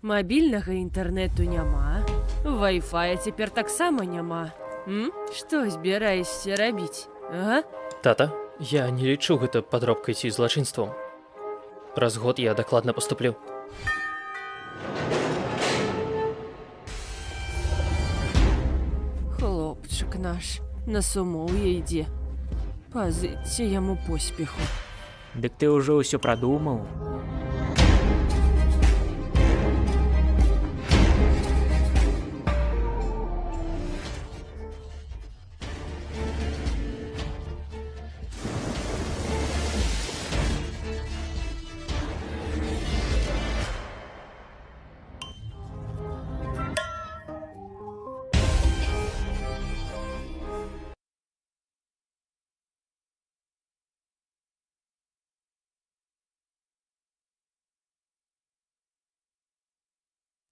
Мабільнага інтэрнэту няма. Вай-фая цяпер таксама няма. Што збіраешся рабіць? Ага? Тата, я не лічу гэта падробкай ці злачынствам. Праз год я дакладна паступлю. Хлопчык наш, на сумоўе ідзе. Пазыцце яму поспеху. Дык ты ўжо ўсё прадумаў?